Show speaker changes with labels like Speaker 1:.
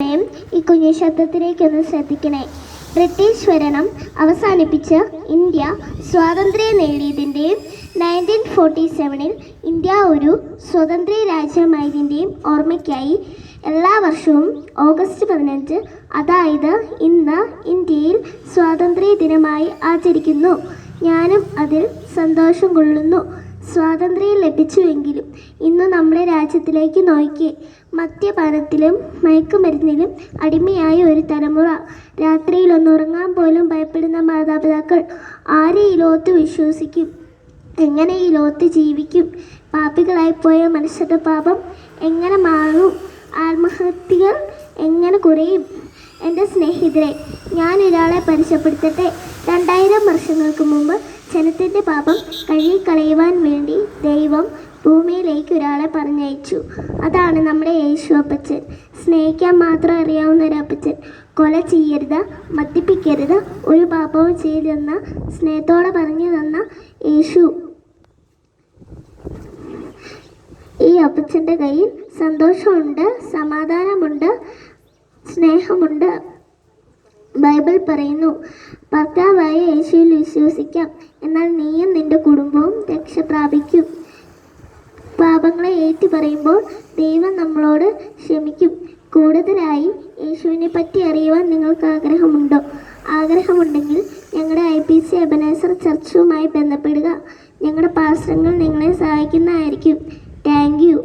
Speaker 1: ഈ കുഞ്ഞു ശബ്ദത്തിലേക്കൊന്ന് ശ്രദ്ധിക്കണേ. ബ്രിട്ടീഷ് ഭരണം അവസാനിപ്പിച്ച് ഇന്ത്യ സ്വാതന്ത്ര്യം നേടിയതിൻ്റെയും 1947 ഇന്ത്യ ഒരു സ്വതന്ത്ര രാജ്യമായതിൻ്റെയും ഓർമ്മയ്ക്കായി എല്ലാ വർഷവും ഓഗസ്റ്റ് 15, അതായത് ഇന്ന്, ഇന്ത്യയിൽ സ്വാതന്ത്ര്യ ദിനമായി ആചരിക്കുന്നു. ഞാനും അതിൽ സന്തോഷം കൊള്ളുന്നു. സ്വാതന്ത്ര്യം ലഭിച്ചുവെങ്കിലും ഇന്ന് നമ്മുടെ രാജ്യത്തിലേക്ക് നോക്കി, മദ്യപാനത്തിലും മയക്കുമരുന്നിലും അടിമയായ ഒരു തലമുറ, രാത്രിയിലൊന്നുറങ്ങാൻ പോലും ഭയപ്പെടുന്ന മാതാപിതാക്കൾ. ആരെ ഈ ലോകത്ത് വിശ്വസിക്കും? എങ്ങനെ ഈ ലോകത്ത് ജീവിക്കും? പാപികളായിപ്പോയ മനുഷ്യരുടെ പാപം എങ്ങനെ മാറും? ആത്മഹത്യകൾ എങ്ങനെ കുറയും? എൻ്റെ സ്നേഹിതരെ, ഞാനൊരാളെ പരിചയപ്പെടുത്തട്ടെ. 2000 വർഷങ്ങൾക്ക് മുമ്പ് ജനത്തിൻ്റെ പാപം കഴുകിക്കളയുവാൻ വേണ്ടി ദൈവം ഭൂമിയിലേക്ക് ഒരാളെ പറഞ്ഞയച്ചു. അതാണ് നമ്മുടെ യേശു അപ്പച്ചൻ. സ്നേഹിക്കാൻ മാത്രം അറിയാവുന്ന ഒരു അപ്പച്ചൻ. കൊല ചെയ്യരുത്, മദ്യപിക്കരുത്, ഒരു പാപവും ചെയ്തെന്ന് സ്നേഹത്തോടെ പറഞ്ഞു തന്ന യേശു. ഈ അപ്പച്ചൻ്റെ കയ്യിൽ സന്തോഷമുണ്ട്, സമാധാനമുണ്ട്, സ്നേഹമുണ്ട്. ബൈബിൾ പറയുന്നു, ഭർത്താവായ യേശുവിൽ വിശ്വസിക്കാം, എന്നാൽ നീയും നിന്റെ കുടുംബവും രക്ഷ പ്രാപിക്കും. പാപങ്ങളെ ഏറ്റു പറയുമ്പോൾ ദൈവം നമ്മളോട് ക്ഷമിക്കും. കൂടുതലായി യേശുവിനെ പറ്റി അറിയുവാൻ നിങ്ങൾക്ക് ആഗ്രഹമുണ്ടോ? ആഗ്രഹമുണ്ടെങ്കിൽ ഞങ്ങളുടെ IPC എബനേസർ ചർച്ചുമായി ബന്ധപ്പെടുക. ഞങ്ങളുടെ പാസ്റ്ററുകൾ നിങ്ങളെ സഹായിക്കുന്നതായിരിക്കും. Thank you.